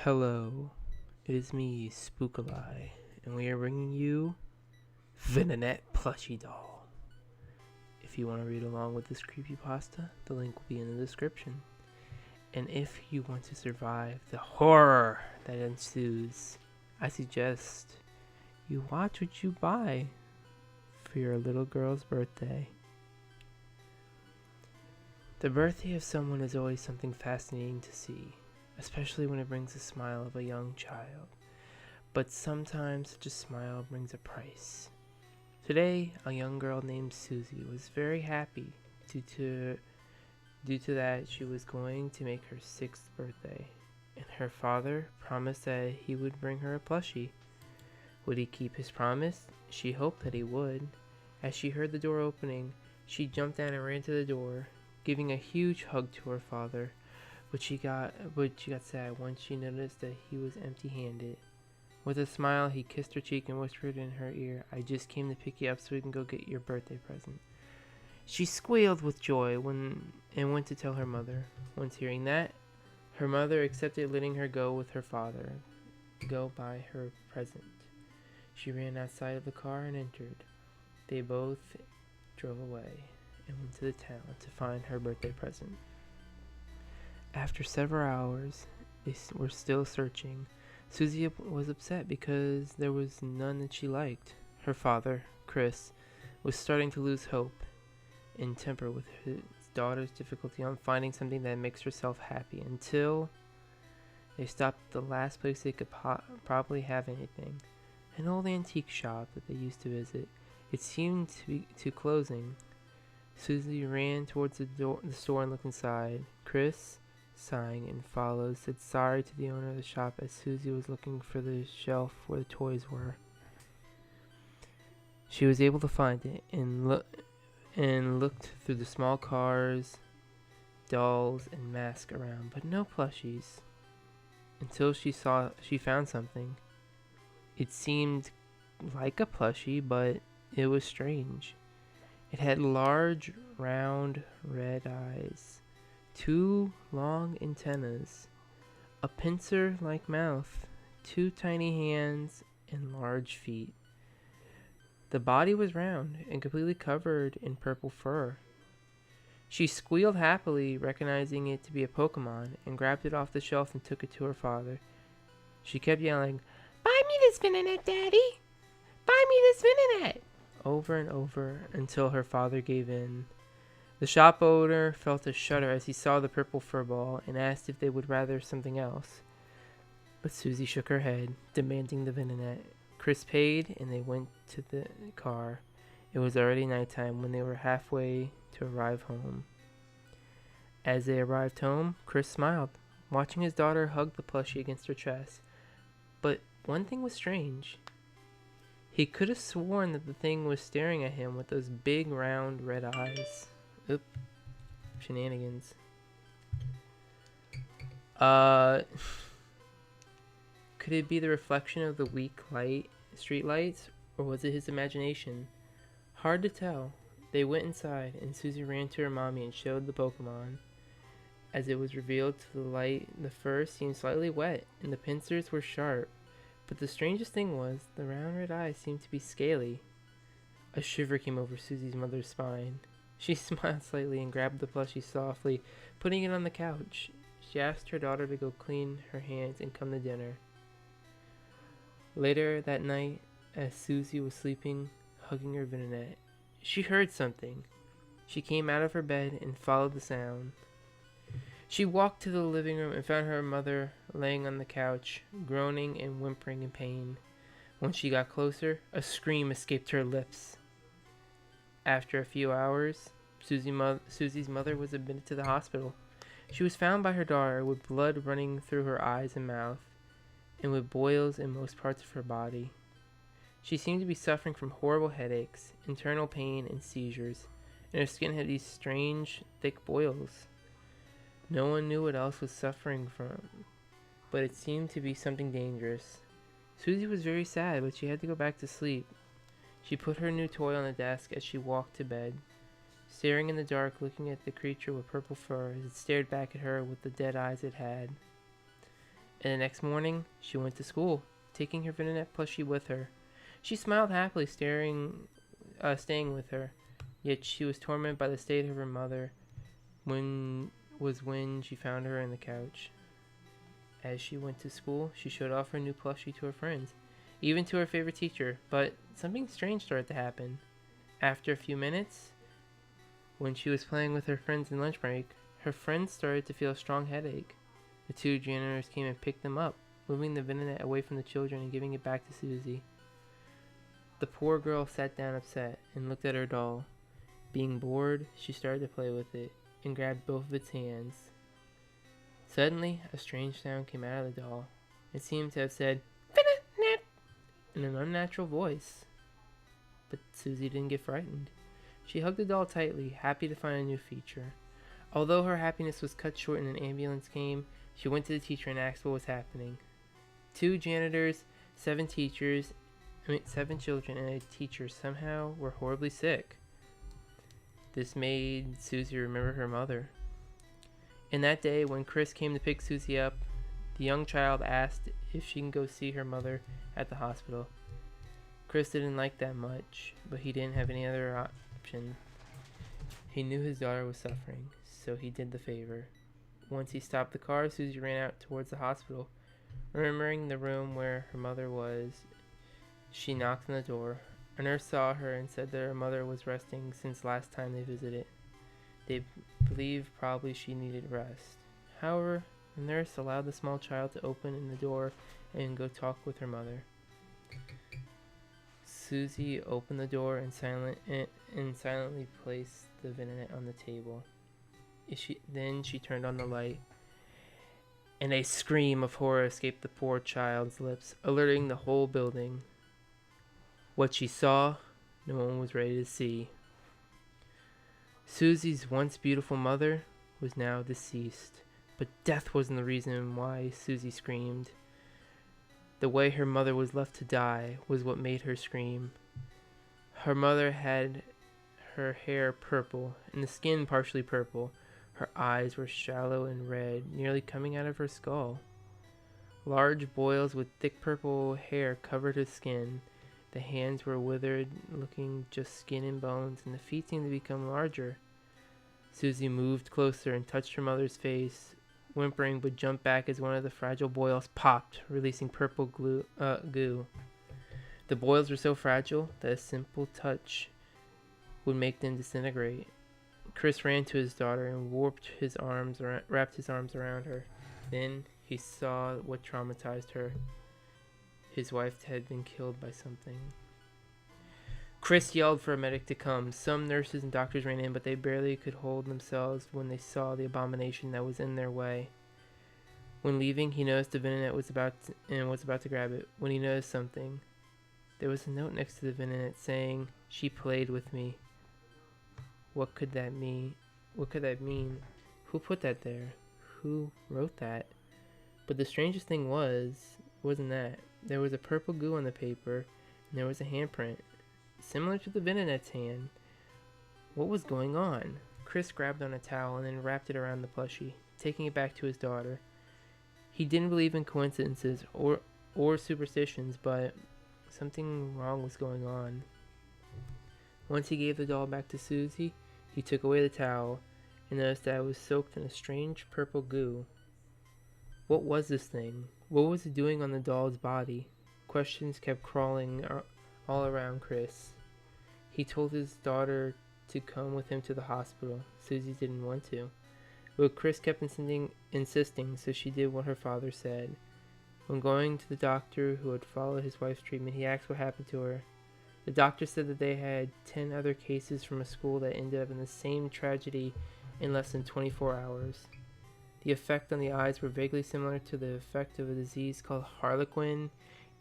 Hello, it is me, Spookl5me, and we are bringing you Venonat Plushy Doll. If you want to read along with this creepypasta, the link will be in the description. And if you want to survive the horror that ensues, I suggest you watch what you buy for your little girl's birthday. The birthday of someone is always something fascinating to see, especially when it brings the smile of a young child. But sometimes such a smile brings a price. Today, a young girl named Susie was very happy due to that she was going to make her 6th birthday, and her father promised that he would bring her a plushie. Would he keep his promise? She hoped that he would. As she heard the door opening, she jumped down and ran to the door, giving a huge hug to her father. But she got sad once she noticed that he was empty-handed. With a smile, he kissed her cheek and whispered in her ear, "I just came to pick you up so we can go get your birthday present." She squealed with joy and went to tell her mother. Once hearing that, her mother accepted letting her go with her father, go buy her present. She ran outside of the car and entered. They both drove away and went to the town to find her birthday present. After several hours, they were still searching. Susie was upset because there was none that she liked. Her father, Chris, was starting to lose hope and temper with his daughter's difficulty on finding something that makes herself happy until they stopped at the last place they could probably have anything, an old antique shop that they used to visit. It seemed to closing. Susie ran towards the store and looked inside. Chris, sighing and followed, said sorry to the owner of the shop as Susie was looking for the shelf where the toys were. She was able to find it and looked through the small cars, dolls, and masks around, but no plushies. Until she found something. It seemed like a plushie, but it was strange. It had large, round, red eyes, 2 long antennas, a pincer-like mouth, 2 tiny hands, and large feet. The body was round and completely covered in purple fur. She squealed happily, recognizing it to be a Pokemon, and grabbed it off the shelf and took it to her father. She kept yelling, "Buy me this Venonat, Daddy! Buy me this Venonat!" over and over until her father gave in. The shop owner felt a shudder as he saw the purple fur ball and asked if they would rather something else. But Susie shook her head, demanding the Venonat. Chris paid, and they went to the car. It was already nighttime when they were halfway to arrive home. As they arrived home, Chris smiled, watching his daughter hug the plushie against her chest. But one thing was strange. He could have sworn that the thing was staring at him with those big, round, red eyes. Oop. Shenanigans. Could it be the reflection of the weak street lights, or was it his imagination? Hard to tell. They went inside, and Susie ran to her mommy and showed the Pokemon. As it was revealed to the light, the fur seemed slightly wet, and the pincers were sharp. But the strangest thing was, the round red eyes seemed to be scaly. A shiver came over Susie's mother's spine. She smiled slightly and grabbed the plushie softly, putting it on the couch. She asked her daughter to go clean her hands and come to dinner. Later that night, as Susie was sleeping, hugging her Venonat, she heard something. She came out of her bed and followed the sound. She walked to the living room and found her mother laying on the couch, groaning and whimpering in pain. When she got closer, a scream escaped her lips. After a few hours, Susie's mother was admitted to the hospital. She was found by her daughter with blood running through her eyes and mouth, and with boils in most parts of her body. She seemed to be suffering from horrible headaches, internal pain, and seizures, and her skin had these strange, thick boils. No one knew what else was suffering from, but it seemed to be something dangerous. Susie was very sad, but she had to go back to sleep. She put her new toy on the desk as she walked to bed, staring in the dark, looking at the creature with purple fur as it stared back at her with the dead eyes it had. And the next morning, she went to school, taking her Venonat plushie with her. She smiled happily, staying with her. Yet she was tormented by the state of her mother when she found her on the couch. As she went to school, she showed off her new plushie to her friends, even to her favorite teacher. But something strange started to happen. After a few minutes, when she was playing with her friends in lunch break, her friends started to feel a strong headache. The two janitors came and picked them up, moving the Venonat away from the children and giving it back to Susie. The poor girl sat down upset and looked at her doll. Being bored, she started to play with it and grabbed both of its hands. Suddenly, a strange sound came out of the doll. It seemed to have said, "Venonat," in an unnatural voice. But Susie didn't get frightened. She hugged the doll tightly, happy to find a new feature. Although her happiness was cut short and an ambulance came, she went to the teacher and asked what was happening. 2 janitors, 7 children, and a teacher somehow were horribly sick. This made Susie remember her mother. And that day, when Chris came to pick Susie up, the young child asked if she can go see her mother at the hospital. Chris didn't like that much, but he didn't have any other option. He knew his daughter was suffering, so he did the favor. Once he stopped the car, Susie ran out towards the hospital. Remembering the room where her mother was, she knocked on the door. A nurse saw her and said that her mother was resting since last time they visited. They believed probably she needed rest. However, the nurse allowed the small child to open in the door and go talk with her mother. Susie opened the door and silently placed the Venonat on the table. Then she turned on the light, and a scream of horror escaped the poor child's lips, alerting the whole building. What she saw, no one was ready to see. Susie's once beautiful mother was now deceased, but death wasn't the reason why Susie screamed. The way her mother was left to die was what made her scream. Her mother had her hair purple and the skin partially purple. Her eyes were shallow and red, nearly coming out of her skull. Large boils with thick purple hair covered her skin. The hands were withered, looking just skin and bones, and the feet seemed to become larger. Susie moved closer and touched her mother's face, whimpering but jumped back as one of the fragile boils popped, releasing purple goo. The boils were so fragile that a simple touch would make them disintegrate. Chris ran to his daughter and wrapped his arms around her. Then he saw what traumatized her. His wife had been killed by something. Chris yelled for a medic to come. Some nurses and doctors ran in, but they barely could hold themselves when they saw the abomination that was in their way. When leaving, he noticed the Venonat was about to grab it. When he noticed something, there was a note next to the Venonat saying, "She played with me." What could that mean? Who put that there? Who wrote that? But the strangest thing wasn't that. There was a purple goo on the paper, and there was a handprint, similar to the Venonat's hand. What was going on? Chris grabbed on a towel and then wrapped it around the plushie, taking it back to his daughter. He didn't believe in coincidences or superstitions, but something wrong was going on. Once he gave the doll back to Susie, he took away the towel and noticed that it was soaked in a strange purple goo. What was this thing? What was it doing on the doll's body? Questions kept crawling all around Chris. He told his daughter to come with him to the hospital. Susie didn't want to, but Chris kept insisting, so she did what her father said. When going to the doctor who had followed his wife's treatment, he asked what happened to her. The doctor said that they had 10 other cases from a school that ended up in the same tragedy in less than 24 hours. The effect on the eyes were vaguely similar to the effect of a disease called harlequin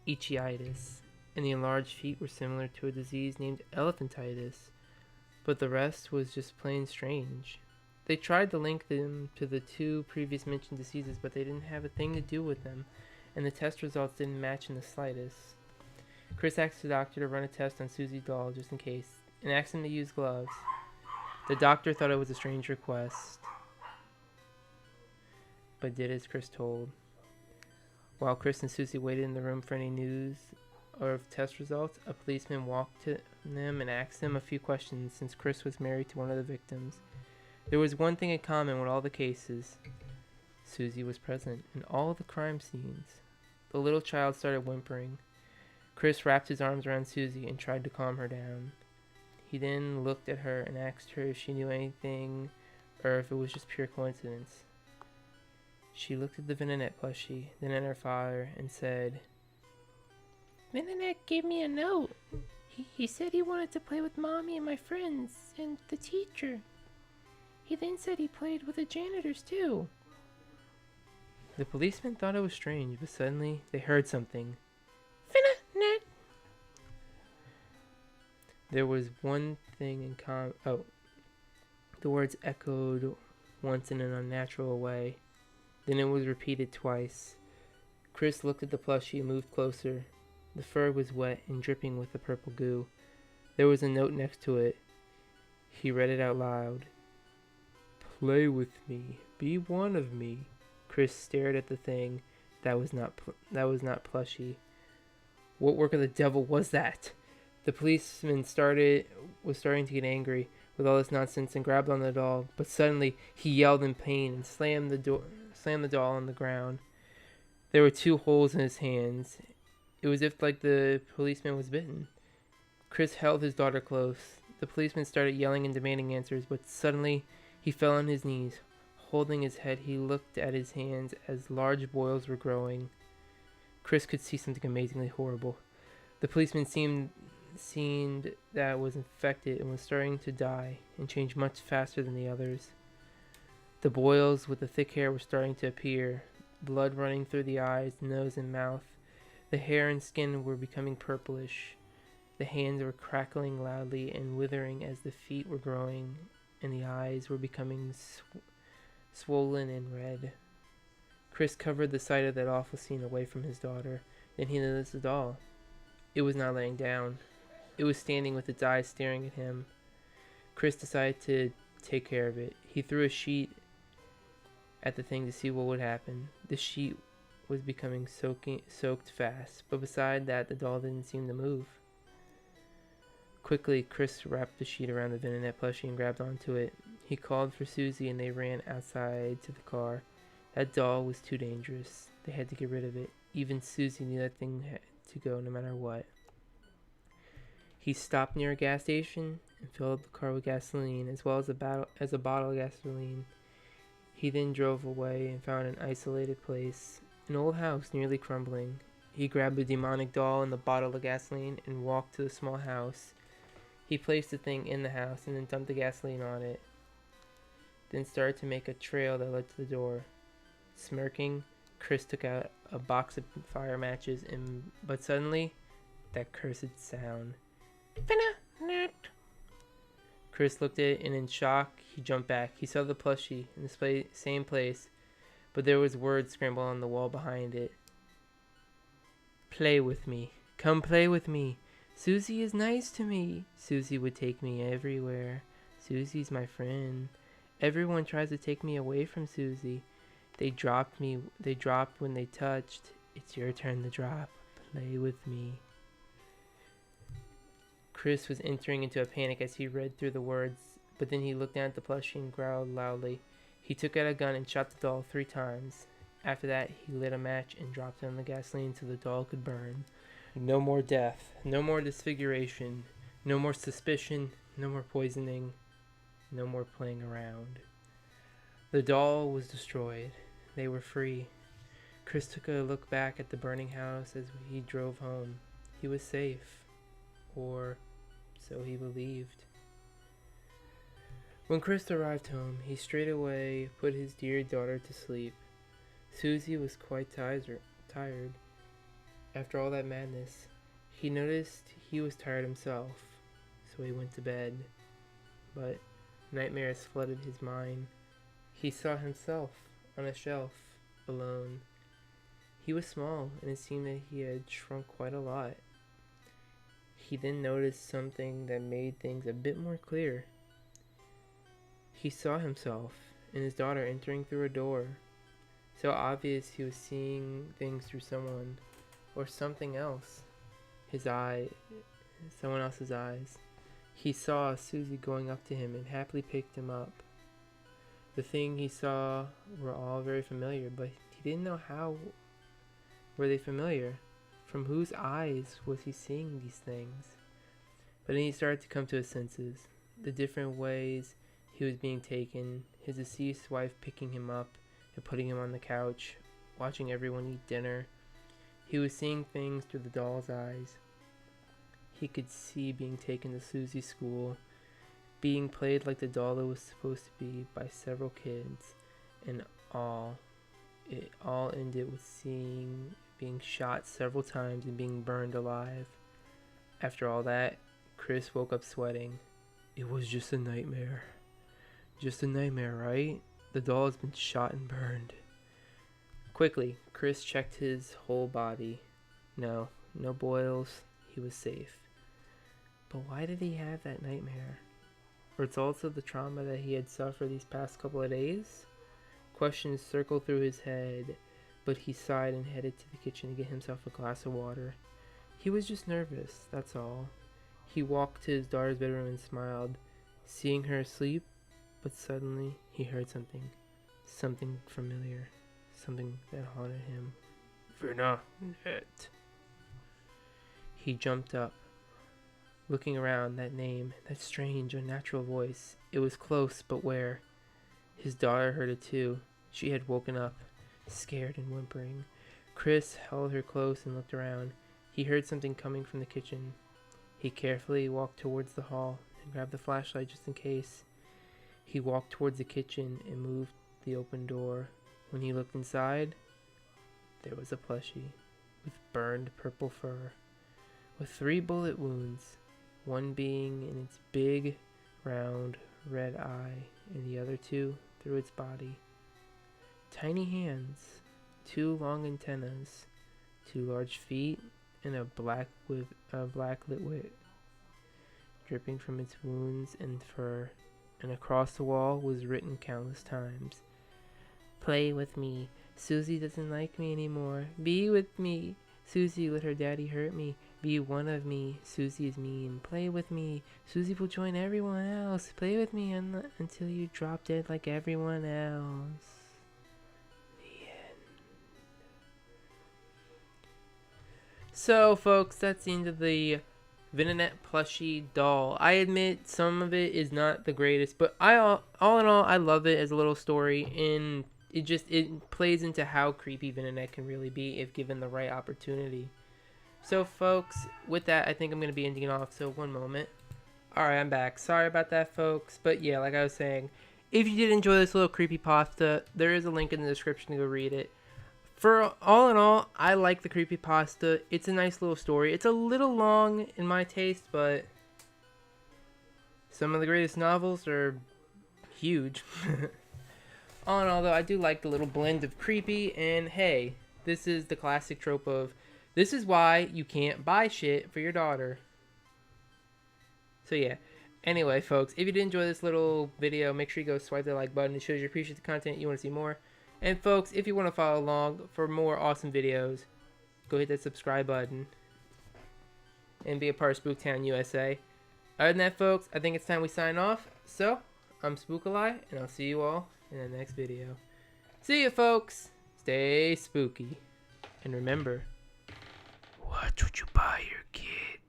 ichthyitis, and the enlarged feet were similar to a disease named elephantitis, but the rest was just plain strange. They tried to link them to the 2 previous mentioned diseases, but they didn't have a thing to do with them, and the test results didn't match in the slightest. Chris asked the doctor to run a test on Susie's doll just in case, and asked him to use gloves. The doctor thought it was a strange request, but did as Chris told. While Chris and Susie waited in the room for any news or of test results, a policeman walked to them and asked them a few questions since Chris was married to one of the victims. There was one thing in common with all the cases. Susie was present in all the crime scenes. The little child started whimpering. Chris wrapped his arms around Susie and tried to calm her down. He then looked at her and asked her if she knew anything or if it was just pure coincidence. She looked at the Venonat plushie, then at her father, and said, "Venonat gave me a note. He said he wanted to play with Mommy and my friends and the teacher. He then said he played with the janitors too." The policeman thought it was strange, but suddenly they heard something. Venonat! There was one thing in common. Oh, the words echoed once in an unnatural way. Then it was repeated twice. Chris looked at the plushie and moved closer. The fur was wet and dripping with the purple goo. There was a note next to it. He read it out loud. "Play with me. Be one of me." Chris stared at the thing. That was not Plushy. What work of the devil was that? The policeman was starting to get angry with all this nonsense and grabbed on the doll, but suddenly he yelled in pain and slammed the doll on the ground. There were 2 holes in his hands. It was like the policeman was bitten. Chris held his daughter close. The policeman started yelling and demanding answers, but suddenly he fell on his knees. Holding his head, he looked at his hands as large boils were growing. Chris could see something amazingly horrible. The policeman seemed that was infected and was starting to die and change much faster than the others. The boils with the thick hair were starting to appear, blood running through the eyes, nose, and mouth. The hair and skin were becoming purplish. The hands were crackling loudly and withering as the feet were growing, and the eyes were becoming swollen and red. Chris covered the sight of that awful scene away from his daughter. Then he noticed the doll. It was not laying down. It was standing with its eyes staring at him. Chris decided to take care of it. He threw a sheet at the thing to see what would happen. The sheet was becoming soaked fast, but beside that, the doll didn't seem to move. Quickly, Chris wrapped the sheet around the Venonat plushie and grabbed onto it. He called for Susie and they ran outside to the car. That doll was too dangerous. They had to get rid of it. Even Susie knew that thing had to go no matter what. He stopped near a gas station and filled the car with gasoline as well as a bottle of gasoline. He then drove away and found an isolated place, an old house nearly crumbling. He grabbed the demonic doll and the bottle of gasoline and walked to the small house. He placed the thing in the house and then dumped the gasoline on it. Then started to make a trail that led to the door. Smirking, Chris took out a box of fire matches but suddenly, that cursed sound. Venonat! Chris looked at it and in shock, he jumped back. He saw the plushie in the same place, but there was words scrambled on the wall behind it. "Play with me. Come play with me. Susie is nice to me. Susie would take me everywhere. Susie's my friend. Everyone tries to take me away from Susie. They dropped when they touched. It's your turn to drop. Play with me." Chris was entering into a panic as he read through the words, but then he looked down at the plushie and growled loudly. He took out a gun and shot the doll 3 times. After that, he lit a match and dropped it on the gasoline so the doll could burn. No more death, no more disfiguration, no more suspicion, no more poisoning, no more playing around. The doll was destroyed. They were free. Chris took a look back at the burning house as he drove home. He was safe. Or so he believed. When Chris arrived home, he straightaway put his dear daughter to sleep. Susie was quite tired. After all that madness, he noticed he was tired himself, so he went to bed. But nightmares flooded his mind. He saw himself on a shelf, alone. He was small, and it seemed that he had shrunk quite a lot. He then noticed something that made things a bit more clear. He saw himself and his daughter entering through a door. So obvious he was seeing things through someone or something else. His eye, someone else's eyes. He saw Susie going up to him and happily picked him up. The thing he saw were all very familiar, but he didn't know how were they familiar. From whose eyes was he seeing these things? But then he started to come to his senses. The different ways he was being taken, his deceased wife picking him up and putting him on the couch, watching everyone eat dinner. He was seeing things through the doll's eyes. He could see being taken to Susie's school, being played like the doll it was supposed to be by several kids, and it all ended with seeing being shot several times and being burned alive. After all that, Chris woke up sweating. It was just a nightmare. Just a nightmare, right? The doll has been shot and burned. Quickly, Chris checked his whole body. No boils. He was safe. But why did he have that nightmare? Results of the trauma that he had suffered these past couple of days? Questions circled through his head, but he sighed and headed to the kitchen to get himself a glass of water. He was just nervous, that's all. He walked to his daughter's bedroom and smiled, seeing her asleep, but suddenly he heard something. Something familiar. Something that haunted him. Venonat. He jumped up, looking around. That name, that strange, unnatural voice. It was close, but where? His daughter heard it too. She had woken up, scared and whimpering. Chris held her close and looked around. He heard something coming from the kitchen. He carefully walked towards the hall and grabbed the flashlight just in case. He walked towards the kitchen and moved the open door. When he looked inside, there was a plushie with burned purple fur, with 3 bullet wounds, one being in its big, round, red eye, and the other 2 through its body. Tiny hands, 2 long antennas, 2 large feet, and a black lit wick dripping from its wounds and fur. And across the wall was written countless times. Play with me. Susie doesn't like me anymore. Be with me. Susie let her daddy hurt me. Be one of me. Susie is mean. Play with me. Susie will join everyone else. Play with me until you drop dead like everyone else. The end. So, folks, that's the end of the Venonat plushie doll. I admit some of it is not the greatest, but all in all, I love it as a little story, and it plays into how creepy Venonat can really be if given the right opportunity. So, folks, with that, I think I'm going to be ending it off, so one moment. Alright, I'm back. Sorry about that, folks, but yeah, like I was saying, if you did enjoy this little creepypasta, there is a link in the description to go read it. For all in all, I like the creepypasta. It's a nice little story. It's a little long in my taste, but some of the greatest novels are huge. All in all, though, I do like the little blend of creepy, and hey, this is the classic trope of, this is why you can't buy shit for your daughter. So yeah, anyway, folks, if you did enjoy this little video, make sure you go swipe the like button. It shows you appreciate the content, you want to see more. And folks, if you want to follow along for more awesome videos, go hit that subscribe button and be a part of Spooktown USA. Other than that, folks, I think it's time we sign off. So, I'm Spookl5, and I'll see you all in the next video. See ya, folks. Stay spooky. And remember, watch what you buy your kid.